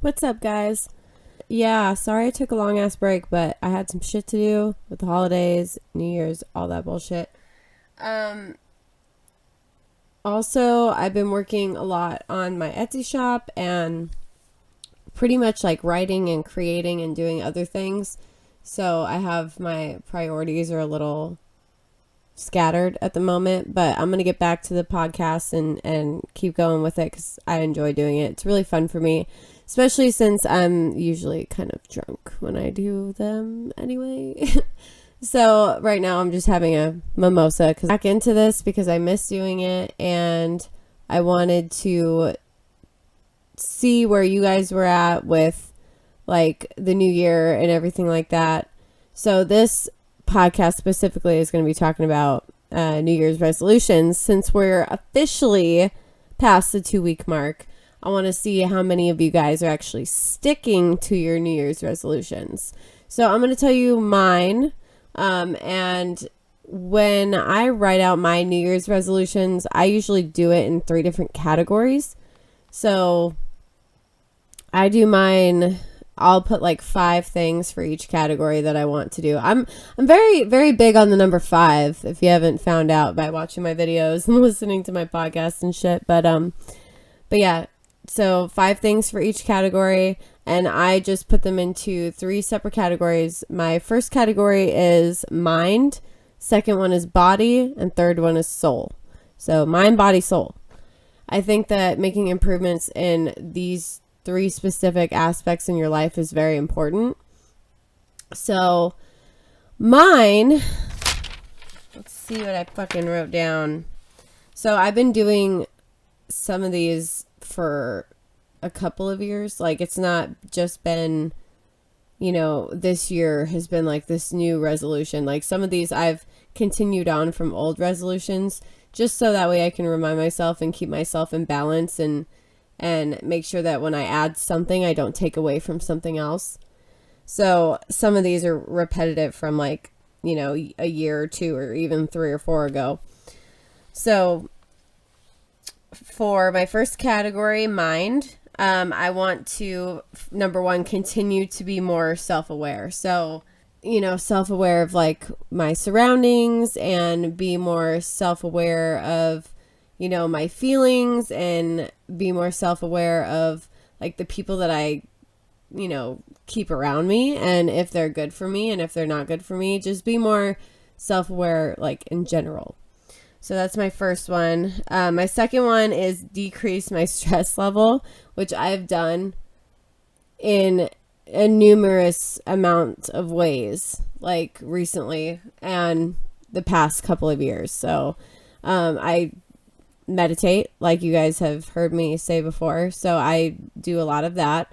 What's up, guys? Yeah, sorry I took a long ass break, but I had some shit to do with the holidays, New Year's, all that bullshit. Um, Also, I've been working a lot on my Etsy shop and pretty much like writing and creating and doing other things. So I have my priorities are a little scattered at the moment, but I'm going to get back to the podcast and keep going with it because I enjoy doing it. It's really fun for me, especially since I'm usually kind of drunk when I do them anyway. So right now I'm just having a mimosa because back into this because I miss doing it and I wanted to see where you guys were at with like the new year and everything like that. So this podcast specifically is going to be talking about New Year's resolutions. Since we're officially past the 2 week mark, I want to see how many of you guys are actually sticking to your New Year's resolutions. So I'm going to tell you mine. And when I write out my New Year's resolutions, I usually do it in 3 different categories. So I do mine. I'll put like 5 things for each category that I want to do. I'm very, very big on the number 5, if you haven't found out by watching my videos and listening to my podcast and shit. But yeah, so 5 things for each category, and I just put them into 3 separate categories. My first category is mind, second one is body, and third one is soul. So mind, body, soul. I think that making improvements in these 3 specific aspects in your life is very important. So mine, let's see what I fucking wrote down. So I've been doing some of these for a couple of years. Like, it's not just been, this year has been like this new resolution. Like, some of these I've continued on from old resolutions just so that way I can remind myself and keep myself in balance and make sure that when I add something, I don't take away from something else. So some of these are repetitive from like, a year or 2 or even 3 or 4 ago. So for my first category, mind, I want to, number 1, continue to be more self-aware. So, self-aware of like my surroundings and be more self-aware of, my feelings and be more self-aware of like the people that I, keep around me and if they're good for me and if they're not good for me, just be more self-aware like in general. So that's my first one. My second one is decrease my stress level, which I've done in a numerous amount of ways, like recently and the past couple of years. So I meditate, like you guys have heard me say before. So I do a lot of that.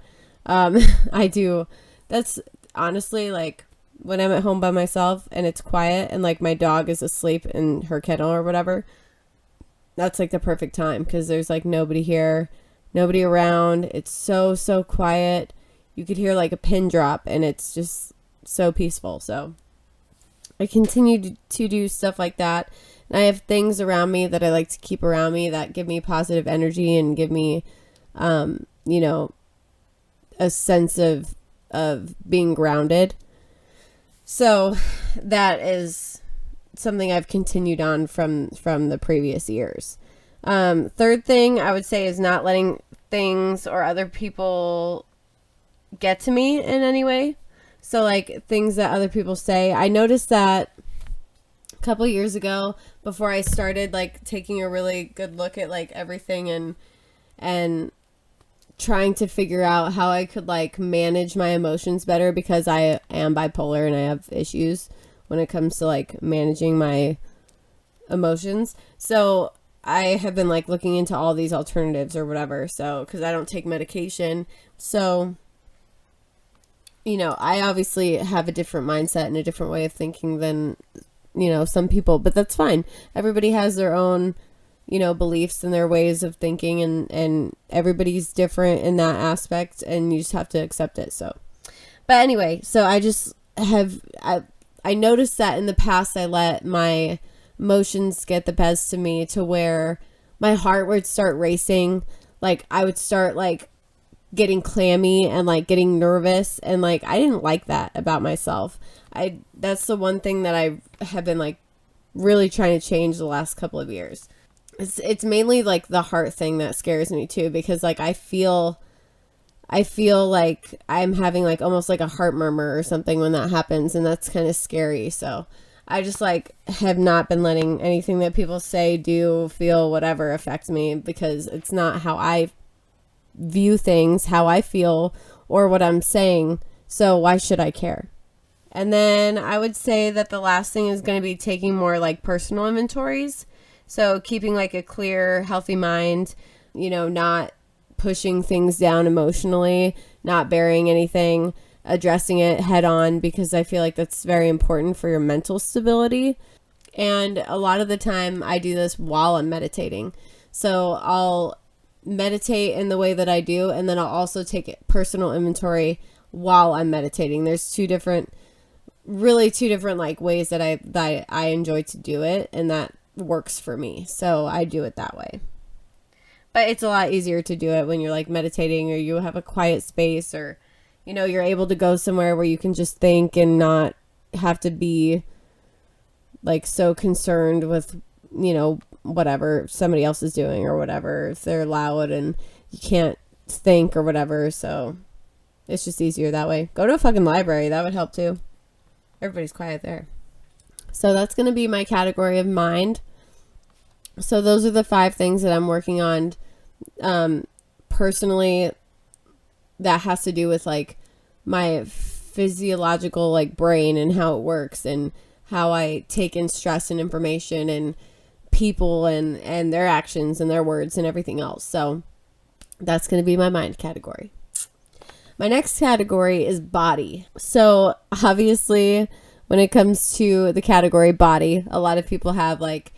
That's honestly like when I'm at home by myself and it's quiet and like my dog is asleep in her kennel or whatever, that's like the perfect time because there's like nobody here, nobody around. It's so quiet. You could hear like a pin drop and it's just so peaceful. So I continue to do stuff like that. And I have things around me that I like to keep around me that give me positive energy and give me, a sense of being grounded. So that is something I've continued on from the previous years. Third thing I would say is not letting things or other people get to me in any way. So like things that other people say. I noticed that a couple years ago before I started like taking a really good look at like everything and trying to figure out how I could like manage my emotions better because I am bipolar and I have issues when it comes to like managing my emotions. So I have been like looking into all these alternatives or whatever. So, cause I don't take medication. So, I obviously have a different mindset and a different way of thinking than, some people, but that's fine. Everybody has their own beliefs and their ways of thinking and everybody's different in that aspect and you just have to accept it. So, but anyway, so I noticed that in the past I let my emotions get the best of me to where my heart would start racing. Like I would start like getting clammy and like getting nervous, and like I didn't like that about myself. That's the one thing that I have been like really trying to change the last couple of years. It's mainly like the heart thing that scares me too, because like I feel like I'm having like almost like a heart murmur or something when that happens, and that's kind of scary. So I just like have not been letting anything that people say, do, feel, whatever affect me, because it's not how I view things, how I feel, or what I'm saying. So why should I care? And then I would say that the last thing is going to be taking more like personal inventories. So keeping like a clear, healthy mind, not pushing things down emotionally, not burying anything, addressing it head on, because I feel like that's very important for your mental stability. And a lot of the time I do this while I'm meditating. So I'll meditate in the way that I do, and then I'll also take personal inventory while I'm meditating. There's two different like ways that I enjoy to do it, and that works for me. So I do it that way. But it's a lot easier to do it when you're like meditating, or you have a quiet space, or you're able to go somewhere where you can just think and not have to be like so concerned with whatever somebody else is doing, or whatever, if they're loud and you can't think or whatever. So it's just easier that way. Go to a fucking library. That would help too. Everybody's quiet there. So that's going to be my category of mind. So those are the 5 things that I'm working on personally, that has to do with like my physiological like brain and how it works, and how I take in stress and information and people and their actions and their words and everything else. So that's going to be my mind category. My next category is body. So obviously when it comes to the category body, a lot of people have like,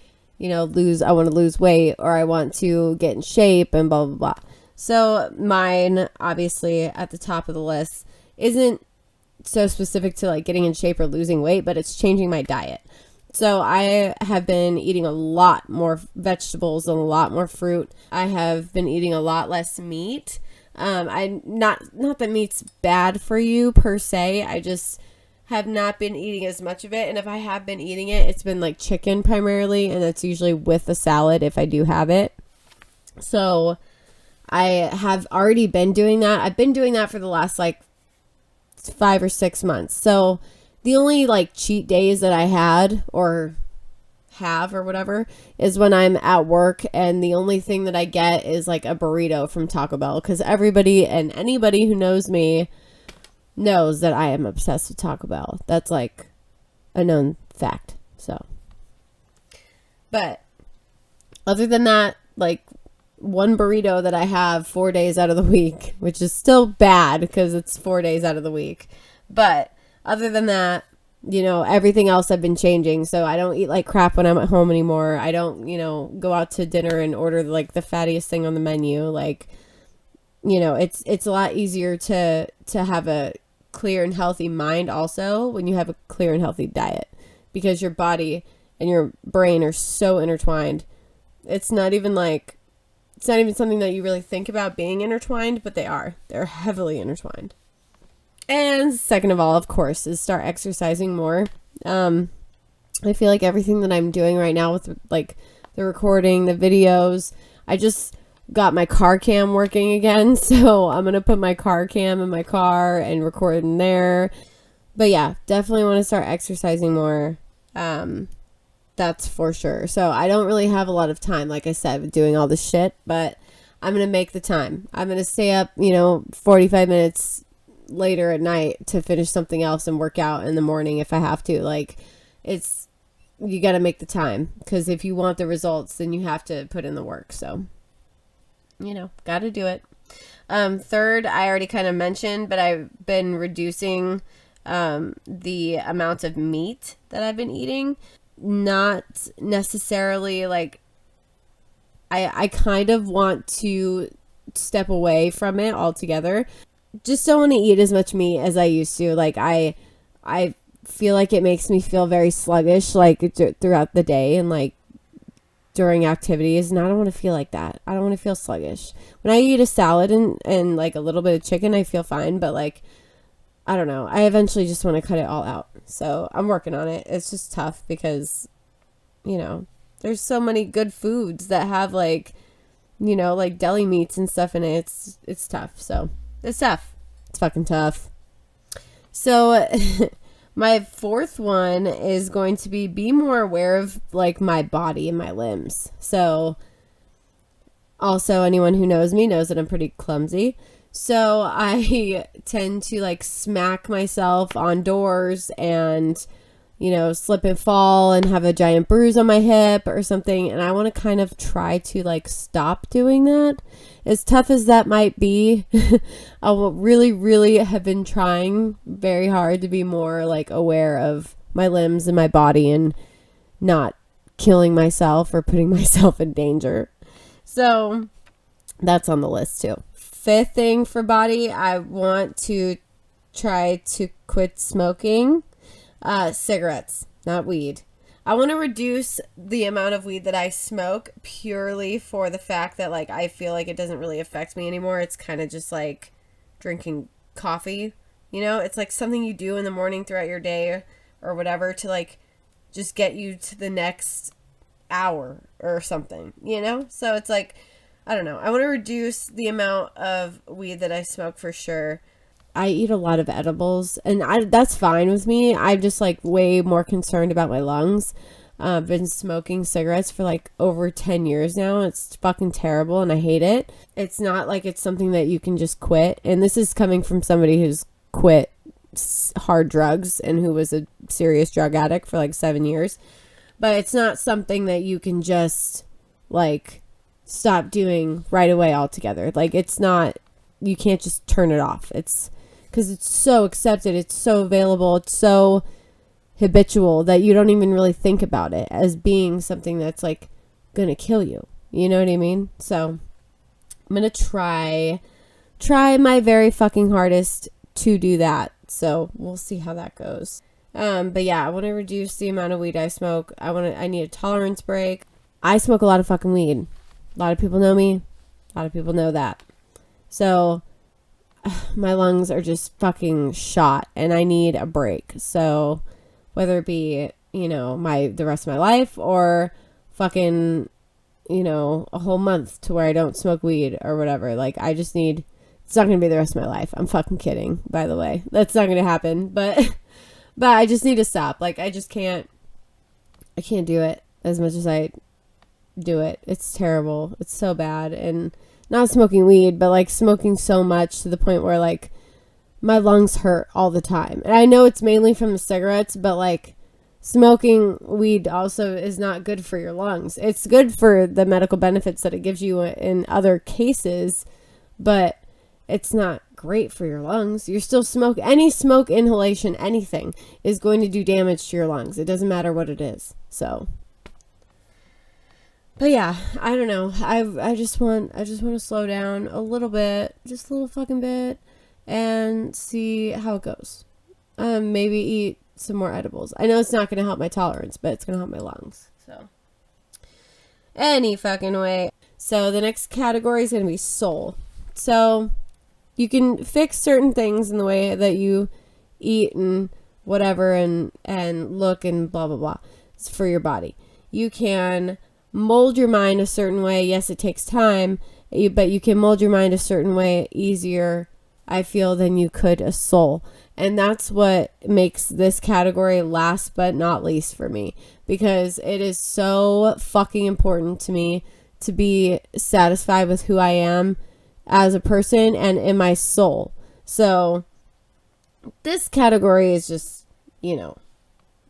I want to lose weight, or I want to get in shape, and blah, blah, blah. So mine, obviously at the top of the list, isn't so specific to like getting in shape or losing weight, but it's changing my diet. So I have been eating a lot more vegetables and a lot more fruit. I have been eating a lot less meat. Not that meat's bad for you per se. I just have not been eating as much of it. And if I have been eating it, it's been like chicken primarily. And that's usually with a salad if I do have it. So I have already been doing that. I've been doing that for the last like 5 or 6 months. So the only like cheat days that I had or have or whatever is when I'm at work, and the only thing that I get is like a burrito from Taco Bell, because everybody and anybody who knows me knows that I am obsessed with Taco Bell. That's like a known fact. So, but other than that, like one burrito that I have 4 days out of the week, which is still bad because it's 4 days out of the week. But other than that, everything else I've been changing. So I don't eat like crap when I'm at home anymore. I don't, go out to dinner and order like the fattiest thing on the menu. Like, it's a lot easier to have a clear and healthy mind also when you have a clear and healthy diet, because your body and your brain are so intertwined. It's not even something that you really think about being intertwined, but they're heavily intertwined. And second of all, of course, is start exercising more. I feel like everything that I'm doing right now with like the recording, the videos, I just got my car cam working again. So I'm going to put my car cam in my car and record in there. But yeah, definitely want to start exercising more. That's for sure. So I don't really have a lot of time, like I said, with doing all this shit, but I'm going to make the time. I'm going to stay up, 45 minutes later at night to finish something else and work out in the morning if I have to. Like, you got to make the time, because if you want the results, then you have to put in the work. So, got to do it. Third, I already kind of mentioned, but I've been reducing the amount of meat that I've been eating. Not necessarily like, I kind of want to step away from it altogether. Just don't want to eat as much meat as I used to. Like I feel like it makes me feel very sluggish, like throughout the day, and like during activities, and I don't want to feel like that. I don't want to feel sluggish. When I eat a salad and like a little bit of chicken, I feel fine, but like, I don't know. I eventually just want to cut it all out. So I'm working on it. It's just tough because, you know, there's so many good foods that have like, you know, like deli meats and stuff in it. It's tough. So it's tough. It's fucking tough. So my fourth one is going to be more aware of like my body and my limbs. So also anyone who knows me knows that I'm pretty clumsy. So I tend to like smack myself on doors and, you know, slip and fall and have a giant bruise on my hip or something. And I want to kind of try to like stop doing that. As tough as that might be, I will really have been trying very hard to be more like aware of my limbs and my body and not killing myself or putting myself in danger. So that's on the list too. Fifth thing for body, I want to try to quit smoking cigarettes, not weed. I want to reduce the amount of weed that I smoke purely for the fact that like I feel like it doesn't really affect me anymore. It's kind of just like drinking coffee, you know? It's like something you do in the morning throughout your day or whatever to like just get you to the next hour or something, you know? So it's like, I don't know. I want to reduce the amount of weed that I smoke for sure. I eat a lot of edibles, and that's fine with me. I'm just like way more concerned about my lungs. I've been smoking cigarettes for like over 10 years now. It's fucking terrible, and I hate it. It's not like it's something that you can just quit. And this is coming from somebody who's quit hard drugs and who was a serious drug addict for like 7 years. But it's not something that you can just like stop doing right away altogether. Like it's not, you can't just turn it off. It's because it's so accepted, it's so available, it's so habitual that you don't even really think about it as being something that's like gonna kill you. You know what I mean? So I'm gonna try my very fucking hardest to do that. So we'll see how that goes. But yeah, I want to reduce the amount of weed I smoke. I need a tolerance break. I smoke a lot of fucking weed. A lot of people know me. A lot of people know that. So my lungs are just fucking shot and I need a break. So whether it be, you know, the rest of my life or fucking, you know, a whole month to where I don't smoke weed or whatever. Like I just need, it's not going to be the rest of my life. I'm fucking kidding, by the way. That's not going to happen. But I just need to stop. Like I can't do it as much as I do it. It's terrible. It's so bad. And not smoking weed, but like smoking so much to the point where like my lungs hurt all the time. And I know it's mainly from the cigarettes, but like smoking weed also is not good for your lungs. It's good for the medical benefits that it gives you in other cases, but it's not great for your lungs. You're still any smoke inhalation, anything is going to do damage to your lungs. It doesn't matter what it is. So but yeah, I don't know. I just want to slow down a little bit, just a little fucking bit, and see how it goes. Maybe eat some more edibles. I know it's not going to help my tolerance, but it's going to help my lungs. So any fucking way. So the next category is going to be soul. So you can fix certain things in the way that you eat and whatever and look and blah blah blah. It's for your body. You can mold your mind a certain way. Yes, it takes time, but you can mold your mind a certain way easier, I feel, than you could a soul. And that's what makes this category last but not least for me, because it is so fucking important to me to be satisfied with who I am as a person and in my soul. So this category is just, you know,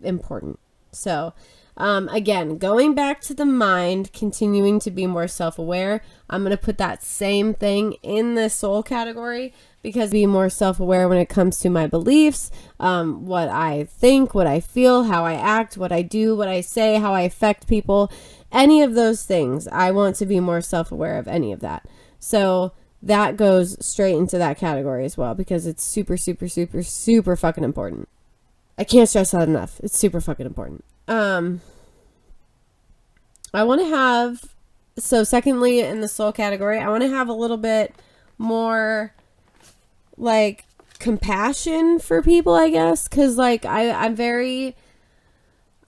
important. So again, going back to the mind, continuing to be more self-aware, I'm going to put that same thing in the soul category, because be more self-aware when it comes to my beliefs, what I think, what I feel, how I act, what I do, what I say, how I affect people, any of those things. I want to be more self-aware of any of that. So that goes straight into that category as well, because it's super, super, super, super fucking important. I can't stress that enough. It's super fucking important. I want to have, so secondly, in the soul category, I want to have a little bit more like compassion for people, I guess. Cause like I'm very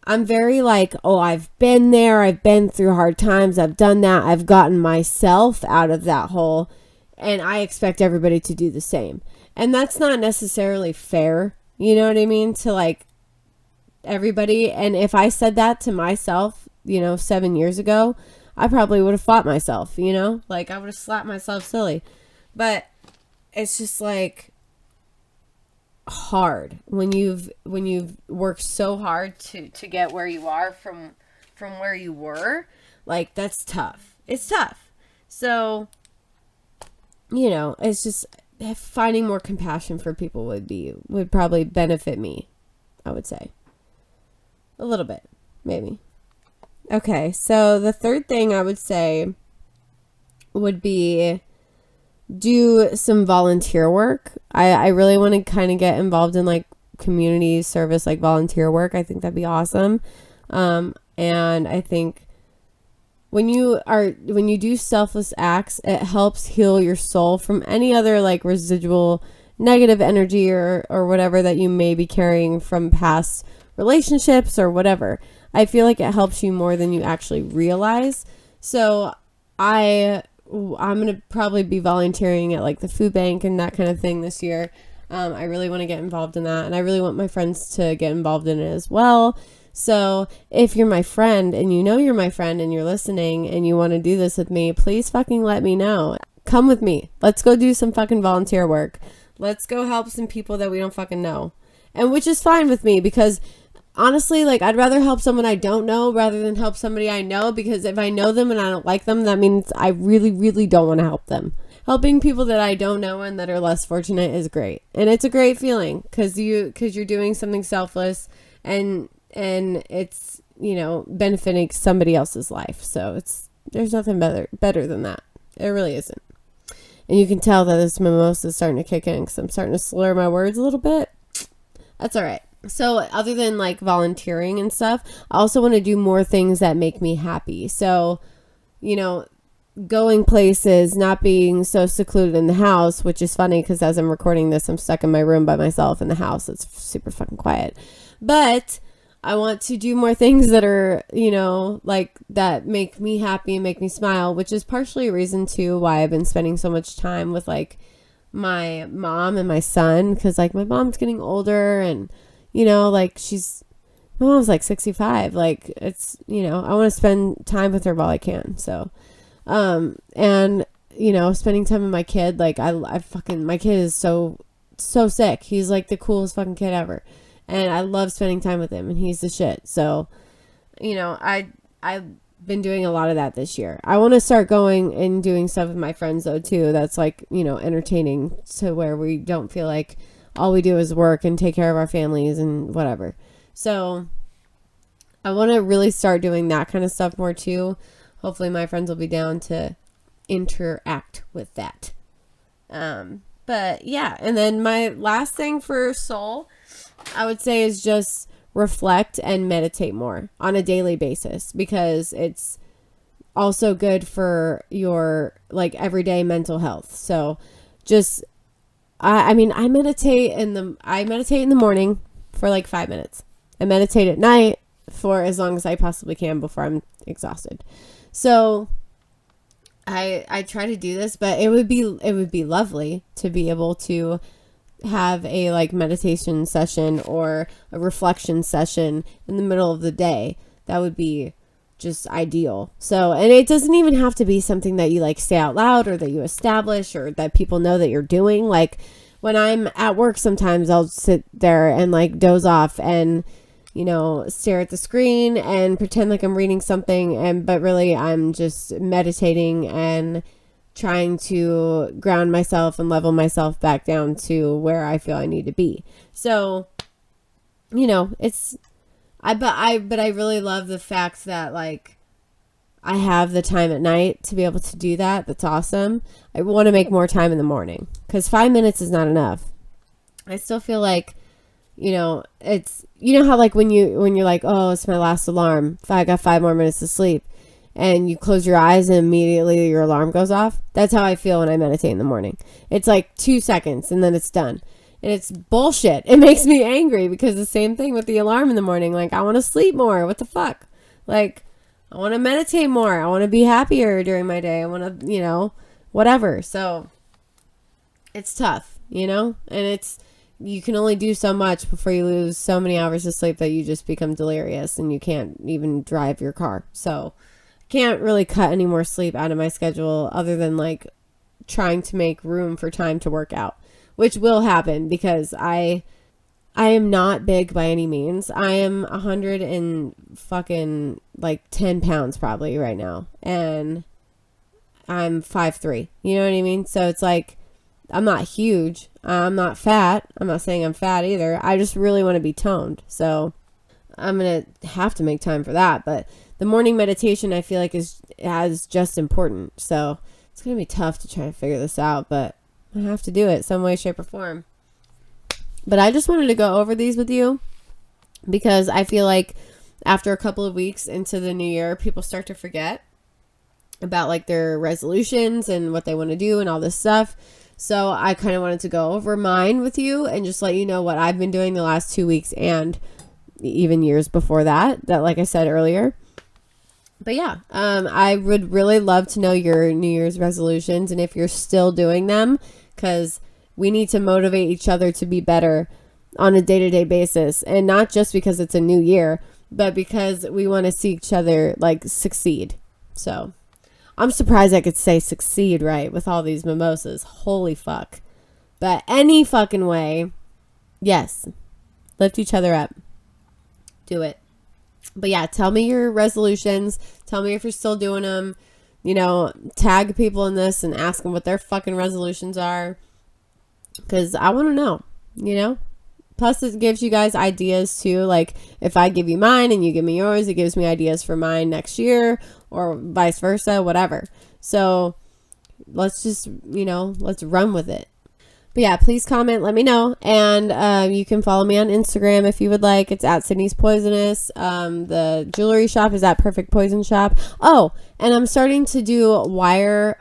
like, oh, I've been there. I've been through hard times. I've done that. I've gotten myself out of that hole. And I expect everybody to do the same. And that's not necessarily fair. You know what I mean? To like everybody. And if I said that to myself, 7 years ago, I probably would have fought myself, like I would have slapped myself silly. But it's just like hard when you've worked so hard to get where you are from where you were. Like, that's tough. It's tough. So, it's just finding more compassion for people would probably benefit me, I would say. A little bit, maybe. Okay, so the third thing I would say would be do some volunteer work. I really want to kind of get involved in like community service, like volunteer work. I think that'd be awesome. And I think when you do selfless acts, it helps heal your soul from any other like residual negative energy or whatever that you may be carrying from past relationships or whatever. I feel like it helps you more than you actually realize. So I'm going to probably be volunteering at like the food bank and that kind of thing this year. I really want to get involved in that. And I really want my friends to get involved in it as well. So if you're my friend and you're my friend and you're listening and you want to do this with me, please fucking let me know. Come with me. Let's go do some fucking volunteer work. Let's go help some people that we don't fucking know. And which is fine with me because honestly, like, I'd rather help someone I don't know rather than help somebody I know, because if I know them and I don't like them, that means I really, really don't want to help them. Helping people that I don't know and that are less fortunate is great. And it's a great feeling because you're doing something selfless and it's, benefiting somebody else's life. So there's nothing better than that. It really isn't. And you can tell that this mimosa is starting to kick in because I'm starting to slur my words a little bit. That's all right. So other than like volunteering and stuff, I also want to do more things that make me happy. So, going places, not being so secluded in the house, which is funny because as I'm recording this, I'm stuck in my room by myself in the house. It's super fucking quiet. But I want to do more things that are, like that make me happy and make me smile, which is partially a reason too why I've been spending so much time with like my mom and my son. Cause like my mom's getting older and, like my mom's like 65. Like it's, I want to spend time with her while I can. So, and spending time with my kid, like my kid is so sick. He's like the coolest fucking kid ever. And I love spending time with him and he's the shit. So, I've been doing a lot of that this year. I want to start going and doing stuff with my friends though too. That's like, entertaining to where we don't feel like all we do is work and take care of our families and whatever. So I want to really start doing that kind of stuff more too. Hopefully my friends will be down to interact with that. But yeah. And then my last thing for soul, I would say, is just reflect and meditate more on a daily basis, because it's also good for your like everyday mental health. So just I meditate in the morning for like 5 minutes. I meditate at night for as long as I possibly can before I'm exhausted. So I try to do this, but it would be lovely to be able to have a like meditation session or a reflection session in the middle of the day. That would be just ideal. So, and it doesn't even have to be something that you like say out loud or that you establish or that people know that you're doing. Like when I'm at work, sometimes I'll sit there and like doze off and, stare at the screen and pretend like I'm reading something, but really I'm just meditating and trying to ground myself and level myself back down to where I feel I need to be. So, but I really love the fact that like I have the time at night to be able to do that. That's awesome. I want to make more time in the morning because 5 minutes is not enough. I still feel like, it's, how like when you're like, oh, it's my last alarm. I got 5 more minutes to sleep. and you close your eyes and immediately your alarm goes off. That's how I feel when I meditate in the morning. It's like 2 seconds and then it's done. And it's bullshit. It makes me angry because the same thing with the alarm in the morning. Like, I want to sleep more. What the fuck? Like, I want to meditate more. I want to be happier during my day. I want to, whatever. So it's tough, and you can only do so much before you lose so many hours of sleep that you just become delirious and you can't even drive your car. So I can't really cut any more sleep out of my schedule other than like trying to make room for time to work out, which will happen because I am not big by any means. I am 100 and fucking like 10 pounds probably right now. And I'm 5'3". You know what I mean? So it's like, I'm not huge. I'm not fat. I'm not saying I'm fat either. I just really want to be toned. So I'm going to have to make time for that. But the morning meditation I feel like is as just important. So it's going to be tough to try to figure this out, but I have to do it some way, shape, or form. But I just wanted to go over these with you because I feel like after a couple of weeks into the new year, people start to forget about like their resolutions and what they want to do and all this stuff. So I kind of wanted to go over mine with you and just let you know what I've been doing the last 2 weeks and even years before that, like I said earlier. But yeah, I would really love to know your New Year's resolutions and if you're still doing them, because we need to motivate each other to be better on a day-to-day basis. And not just because it's a new year, but because we want to see each other like succeed. So I'm surprised I could say succeed right with all these mimosas. Holy fuck. But any fucking way, yes, lift each other up. Do it. But yeah, tell me your resolutions. Tell me if you're still doing them. Tag people in this and ask them what their fucking resolutions are. Because I want to know, Plus, it gives you guys ideas too. Like, if I give you mine and you give me yours, it gives me ideas for mine next year or vice versa, whatever. So, let's just, let's run with it. But yeah, please comment, let me know. And you can follow me on Instagram if you would like. It's at Sydney's Poisonous. The jewelry shop is at Perfect Poison Shop. Oh, and I'm starting to do wire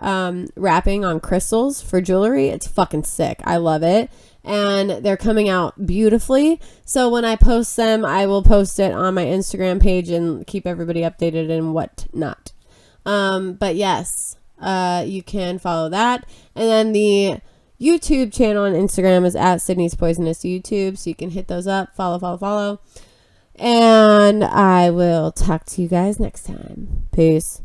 wrapping on crystals for jewelry. It's fucking sick. I love it. And they're coming out beautifully. So when I post them, I will post it on my Instagram page and keep everybody updated and whatnot. But yes, you can follow that. And then the YouTube channel and Instagram is at Sydney's Poisonous YouTube. So you can hit those up. Follow. And I will talk to you guys next time. Peace.